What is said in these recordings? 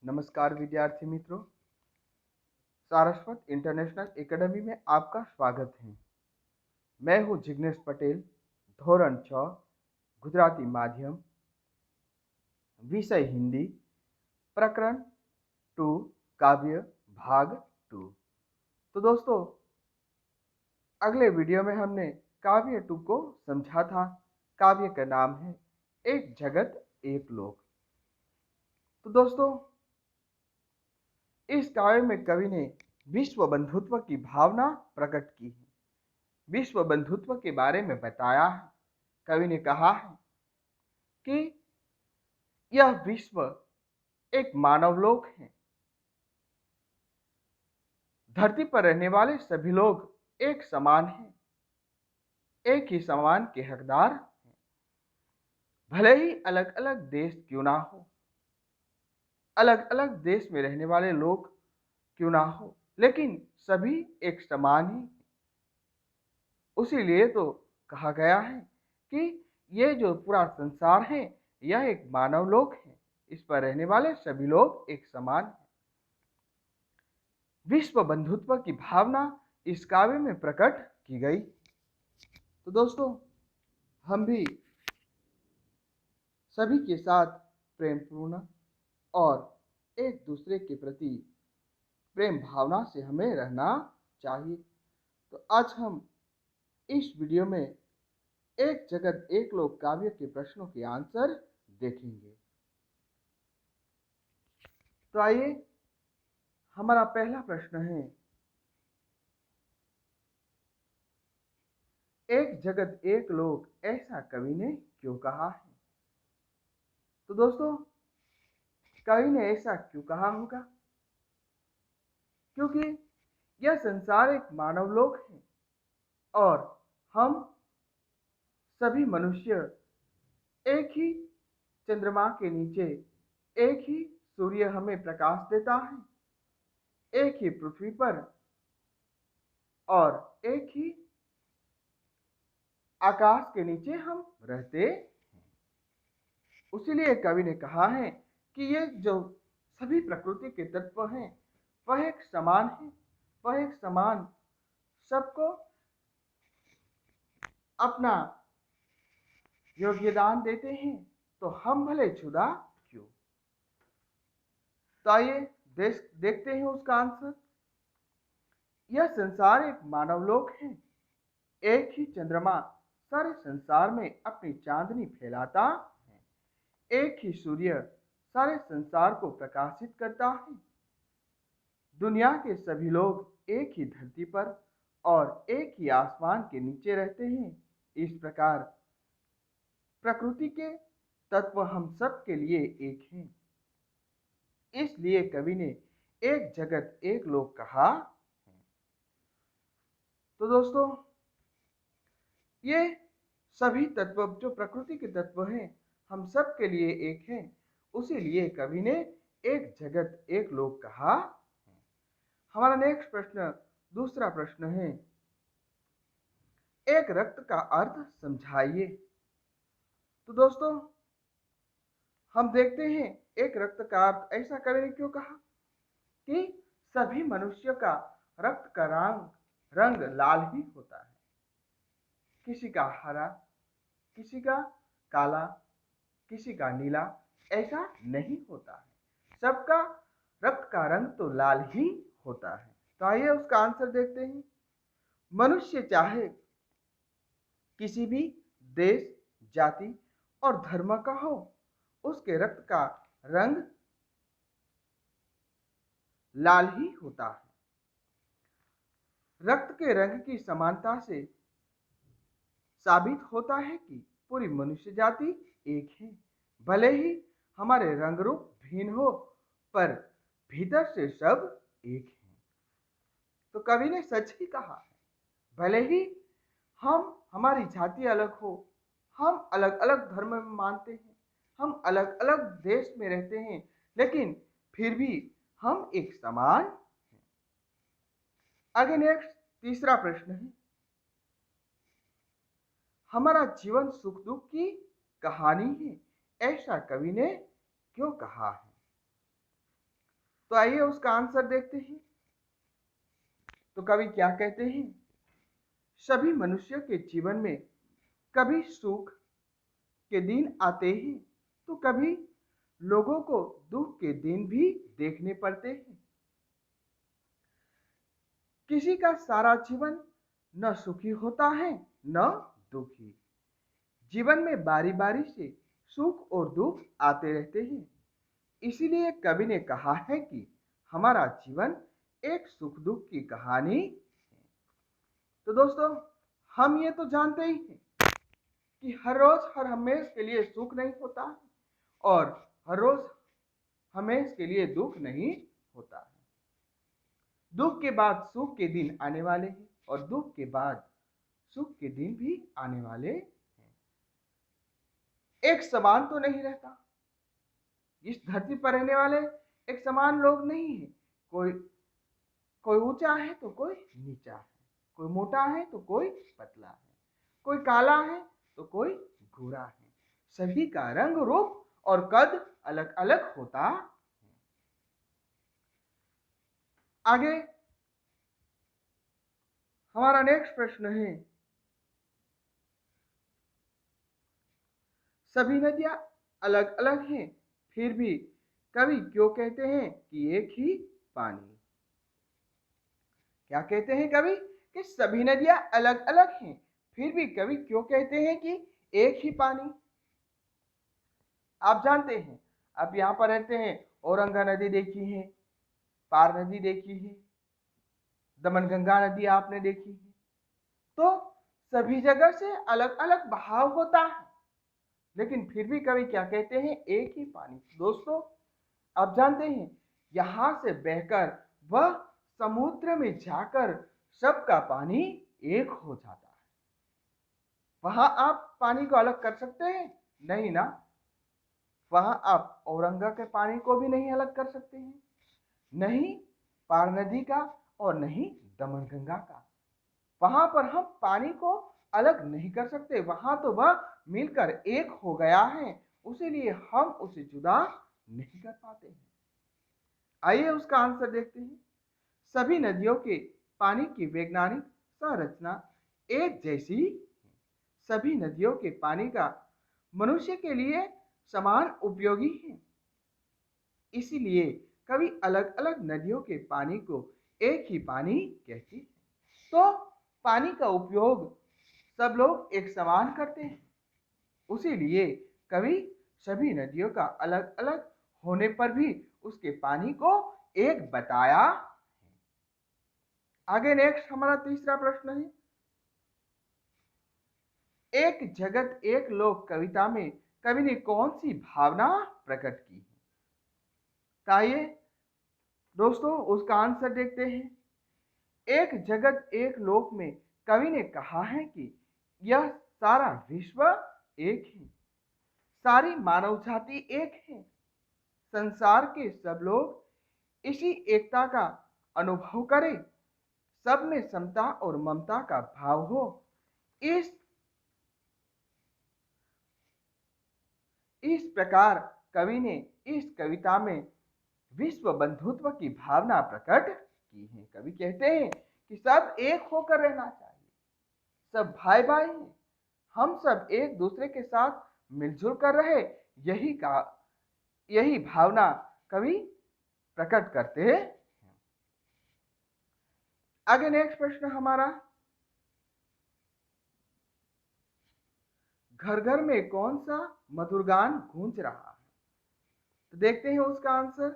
नमस्कार विद्यार्थी मित्रों, सारस्वत इंटरनेशनल एकेडमी में आपका स्वागत है। मैं हूं जिग्नेश पटेल, धोरण 6 गुजराती माध्यम, विषय हिंदी, प्रकरण 2 काव्य भाग 2। तो दोस्तों, अगले वीडियो में हमने काव्य 2 को समझा था। काव्य का नाम है एक जगत एक लोक। तो दोस्तों, इस काव्य में कवि ने विश्व बंधुत्व की भावना प्रकट की है, विश्व बंधुत्व के बारे में बताया है। कवि ने कहा है कि यह विश्व एक मानवलोक है। धरती पर रहने वाले सभी लोग एक समान हैं, एक ही सम्मान के हकदार हैं। भले ही अलग अलग देश क्यों ना हो, अलग अलग देश में रहने वाले लोग क्यों ना हो, लेकिन सभी एक समान ही। उसीलिए तो कहा गया है कि ये जो पूरा संसार है यह एक मानवलोक है, इस पर रहने वाले सभी लोग एक समान हैं। विश्व बंधुत्व की भावना इस काव्य में प्रकट की गई। तो दोस्तों, हम भी सभी के साथ प्रेमपूर्ण और एक दूसरे के प्रति प्रेम भावना से हमें रहना चाहिए। तो आज हम इस वीडियो में एक जगत एक लोक काव्य के प्रश्नों के आंसर देखेंगे। तो आइए, हमारा पहला प्रश्न है, एक जगत एक लोक ऐसा कवि ने क्यों कहा है? तो दोस्तों, कवि ने ऐसा क्यों कहा होगा? क्योंकि यह संसार एक मानवलोक है और हम सभी मनुष्य एक ही चंद्रमा के नीचे, एक ही सूर्य हमें प्रकाश देता है, एक ही पृथ्वी पर और एक ही आकाश के नीचे हम रहते हैं। उसीलिए कवि ने कहा है कि ये जो सभी प्रकृति के तत्व हैं वह एक समान है, वह एक समान सबको अपना योगदान देते हैं, तो हम भले जुदा क्यों। तो आइए देखते हैं उसका आंसर। यह संसार एक मानवलोक है। एक ही चंद्रमा सारे संसार में अपनी चांदनी फैलाता है। एक ही सूर्य सारे संसार को प्रकाशित करता है। दुनिया के सभी लोग एक ही धरती पर और एक ही आसमान के नीचे रहते हैं। इस प्रकार प्रकृति के तत्व हम सब के लिए एक हैं। इसलिए कवि ने एक जगत एक लोक कहा है। तो दोस्तों, ये सभी तत्व जो प्रकृति के तत्व हैं हम सब के लिए एक हैं, उसीलिए कवि ने एक जगत एक लोक कहा है। हमारा नेक्स्ट प्रश्न, दूसरा प्रश्न है, एक रक्त का अर्थ समझाइए। तो दोस्तों, हम देखते हैं एक रक्त का अर्थ ऐसा कवि ने क्यों कहा कि सभी मनुष्य का रक्त का रंग लाल ही होता है। किसी का हरा, किसी का काला, किसी का नीला, ऐसा नहीं होता है। सबका रक्त का रंग तो लाल ही होता है। तो आइए उसका आंसर देखते हैं। मनुष्य चाहे किसी भी देश, जाति और धर्म का हो, उसके रक्त का रंग लाल ही होता है। रक्त के रंग की समानता से साबित होता है कि पूरी मनुष्य जाति एक है। भले ही हमारे रंग रूप भिन्न हो, पर भीतर से सब एक हैं। तो कवि ने सच ही कहा है। भले ही हमारी जाति अलग हो, हम अलग अलग धर्म में मानते हैं, हम अलग अलग देश में रहते हैं, लेकिन फिर भी हम एक समान हैं। आगे नेक्स्ट तीसरा प्रश्न है, हमारा जीवन सुख दुख की कहानी है, ऐसा कवि ने क्यों कहा है? तो आइए उसका आंसर देखते हैं। तो कवि क्या कहते हैं? सभी मनुष्यों के जीवन में कभी सुख के दिन आते हैं तो कभी लोगों को दुख के दिन भी देखने पड़ते हैं। किसी का सारा जीवन न सुखी होता है न दुखी। जीवन में बारी बारी से सुख और दुख आते रहते हैं। इसीलिए कवि ने कहा है कि हमारा जीवन एक सुख दुख की कहानी है। तो दोस्तों, हम ये तो जानते ही हैं कि हर रोज हर हमेश के लिए सुख नहीं होता है और हर रोज हमेश के लिए दुख नहीं होता है। दुख के बाद सुख के दिन आने वाले हैं और दुख के बाद सुख के दिन भी आने वाले हैं। एक समान तो नहीं रहता। इस धरती पर रहने वाले एक समान लोग नहीं है। कोई कोई ऊंचा है तो कोई नीचा है, कोई मोटा है तो कोई पतला है, कोई काला है तो कोई गोरा है। सभी का रंग रूप और कद अलग अलग होता है। आगे हमारा नेक्स्ट प्रश्न है, सभी नदियां अलग अलग हैं फिर भी कवि क्यों कहते हैं कि एक ही पानी? क्या कहते हैं कवि? कि सभी नदियां अलग अलग हैं फिर भी कवि क्यों कहते हैं कि एक ही पानी? आप जानते हैं, आप यहाँ पर रहते हैं, औरंगा नदी देखी है, पार नदी देखी है, दमनगंगा नदी आपने देखी है। तो सभी जगह से अलग अलग बहाव होता है लेकिन फिर भी कवि क्या कहते हैं? एक ही पानी। दोस्तों, आप जानते हैं, यहां से बहकर वह समुद्र में जाकर सबका पानी एक हो जाता है। वहां आप पानी को अलग कर सकते हैं? नहीं ना। वहां आप औरंगा के पानी को भी नहीं अलग कर सकते हैं, नहीं पार नदी का और नहीं दमनगंगा का। वहां पर हम पानी को अलग नहीं कर सकते, वहां तो वह मिलकर एक हो गया है, उसीलिए हम उसे जुदा नहीं कर पाते हैं। आइए उसका आंसर देखते हैं। सभी नदियों के पानी की वैज्ञानिक संरचना एक जैसी है। सभी नदियों के पानी का मनुष्य के लिए समान उपयोगी है। इसीलिए कभी अलग अलग नदियों के पानी को एक ही पानी कहती है। तो पानी का उपयोग सब लोग एक समान करते हैं, उसीलिए कभी सभी नदियों का अलग अलग होने पर भी उसके पानी को एक बताया। आगे नेक्स्ट हमारा तीसरा प्रश्न है, एक जगत एक लोक कविता में कवि ने कौन सी भावना प्रकट की है? आइए दोस्तों उसका आंसर देखते हैं। एक जगत एक लोक में कवि ने कहा है कि यह सारा विश्व एक है, सारी मानव जाति एक है, संसार के सब लोग इसी एकता का अनुभव करें, सब में समता और ममता का भाव हो। इस प्रकार कवि ने इस कविता में विश्व बंधुत्व की भावना प्रकट की है। कवि कहते हैं कि सब एक होकर रहना चाहिए, सब भाई भाई हैं, हम सब एक दूसरे के साथ मिलजुल कर रहे, यही भावना कवि प्रकट करते हैं। आगे नेक्स्ट प्रश्न हमारा, घर घर में कौन सा मधुर गान गूंज रहा है? तो देखते हैं उसका आंसर।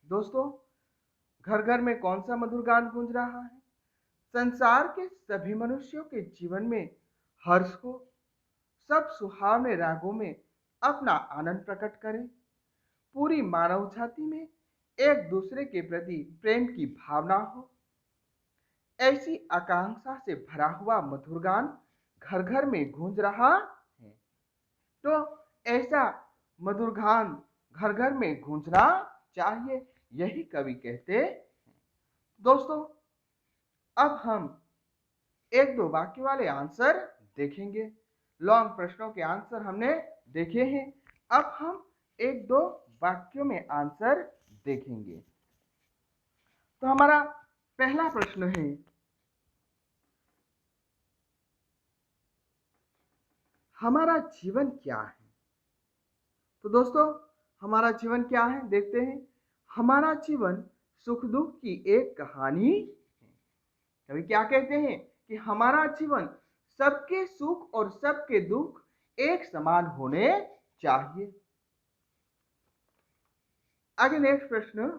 दोस्तों, घर घर में कौन सा मधुर गान गूंज रहा है? संसार के सभी मनुष्यों के जीवन में हर्ष हो, सब सुहावने रागों में अपना आनंद प्रकट करें, पूरी मानव जाति में एक दूसरे के प्रति प्रेम की भावना हो, ऐसी आकांक्षा से भरा हुआ मधुर गान घर घर में गूंज रहा है। तो ऐसा मधुर गान घर घर में गूंजना चाहिए, यही कवि कहते हैं। दोस्तों, अब हम एक दो वाक्य वाले आंसर देखेंगे। लॉन्ग प्रश्नों के आंसर हमने देखे हैं, अब हम एक दो वाक्यों में आंसर देखेंगे। तो हमारा पहला प्रश्न है, हमारा जीवन क्या है? तो दोस्तों, हमारा जीवन क्या है देखते हैं। हमारा जीवन सुख दुख की एक कहानी है। कभी क्या कहते हैं कि हमारा जीवन सबके सुख और सबके दुख एक समान होने चाहिए। आगे नेक्स्ट प्रश्न,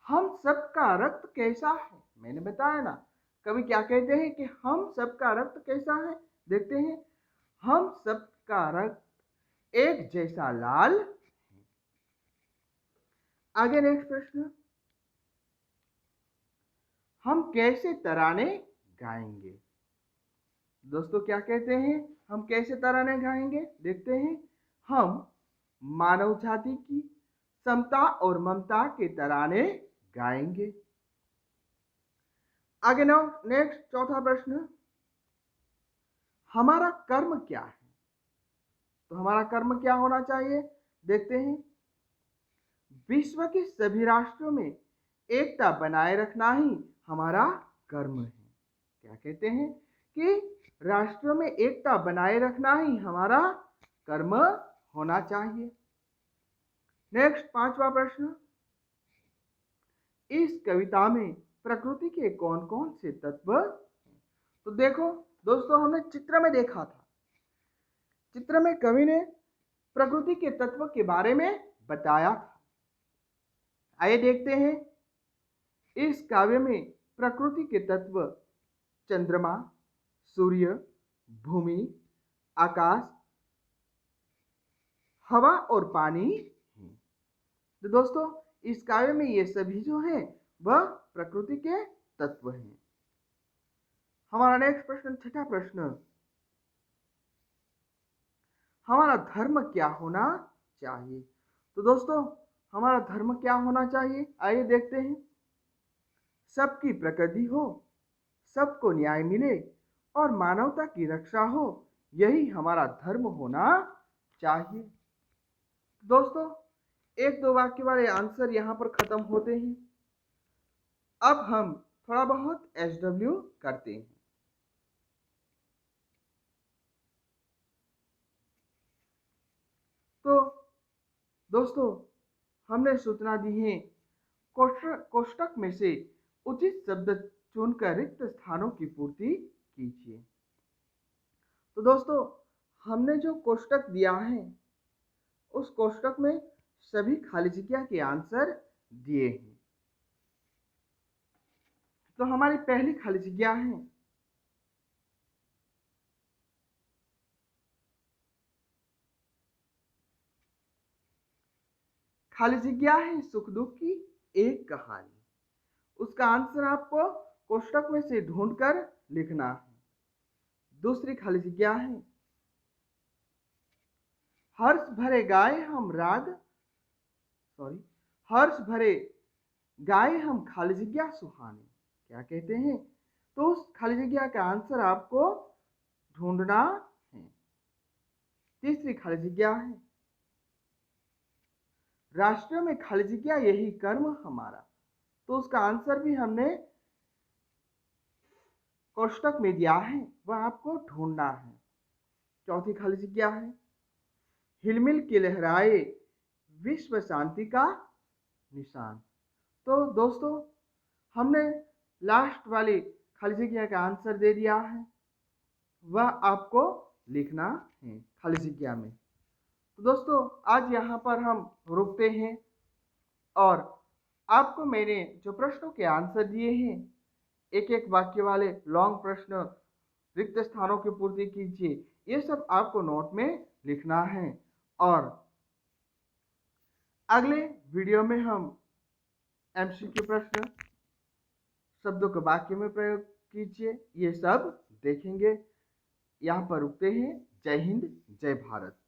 हम सबका रक्त कैसा है? मैंने बताया ना, कभी क्या कहते हैं कि हम सबका रक्त कैसा है। देखते हैं, हम सबका रक्त एक जैसा लाल। आगे नेक्स्ट प्रश्न, हम कैसे तराने गाएंगे? दोस्तों क्या कहते हैं, हम कैसे तराने गाएंगे? देखते हैं, हम मानव जाति की समता और ममता के तराने गाएंगे। आगे नेक्स्ट चौथा प्रश्न, हमारा कर्म क्या है? तो हमारा कर्म क्या होना चाहिए? देखते हैं, विश्व के सभी राष्ट्रों में एकता बनाए रखना ही हमारा कर्म है। क्या कहते हैं कि राष्ट्रों में एकता बनाए रखना ही हमारा कर्म होना चाहिए। नेक्स्ट पांचवा प्रश्न, इस कविता में प्रकृति के कौन कौन से तत्व? तो देखो दोस्तों, हमने चित्र में देखा था, चित्र में कवि ने प्रकृति के तत्व के बारे में बताया था। आइए देखते हैं, इस काव्य में प्रकृति के तत्व चंद्रमा, सूर्य, भूमि, आकाश, हवा और पानी। तो दोस्तों, इस काव्य में ये सभी जो हैं वह प्रकृति के तत्व हैं। हमारा नेक्स्ट प्रश्न, छठा प्रश्न, हमारा धर्म क्या होना चाहिए? तो दोस्तों, हमारा धर्म क्या होना चाहिए? आइए देखते हैं, सबकी प्रगति हो, सबको न्याय मिले और मानवता की रक्षा हो, यही हमारा धर्म होना चाहिए। दोस्तों, एक दो वाक्य वाले आंसर यहां पर खत्म होते हैं। अब हम थोड़ा बहुत SW करते हैं। तो दोस्तों, हमने सूचना दी है, कोष्टक में से उचित शब्द चुनकर रिक्त स्थानों की पूर्ति कीजिए। तो दोस्तों, हमने जो कोष्टक दिया है उस कोष्टक में सभी खाली जगह के आंसर दिए हैं। तो हमारी पहली खाली जगह है, खाली जगह है सुख दुख की एक कहानी। उसका आंसर आपको कोष्टक में से ढूंढकर लिखना है। दूसरी खाली जगह है, हर्ष भरे गाए हम हर्ष भरे गाए हम खाली जगह सुहाने। क्या कहते हैं? तो उस खाली जगह का आंसर आपको ढूंढना है। तीसरी खाली जगह है, राष्ट्र में खाली जगह यही कर्म हमारा। तो उसका आंसर भी हमने कोष्टक में दिया है, वह आपको ढूंढना है। चौथी खाली जगह है, हिलमिल के लहराए विश्व शांति का निशान। तो दोस्तों, हमने लास्ट वाली खाली जगह का आंसर दे दिया है, वह आपको लिखना है खाली जगह में। तो दोस्तों, आज यहाँ पर हम रुकते हैं और आपको मैंने जो प्रश्नों के आंसर दिए हैं, एक एक वाक्य वाले लॉन्ग प्रश्न, रिक्त स्थानों की पूर्ति कीजिए, ये सब आपको नोट में लिखना है। और अगले वीडियो में हम MCQ प्रश्न, शब्दों के वाक्य में प्रयोग कीजिए, ये सब देखेंगे। यहाँ पर रुकते हैं। जय हिंद, जय भारत।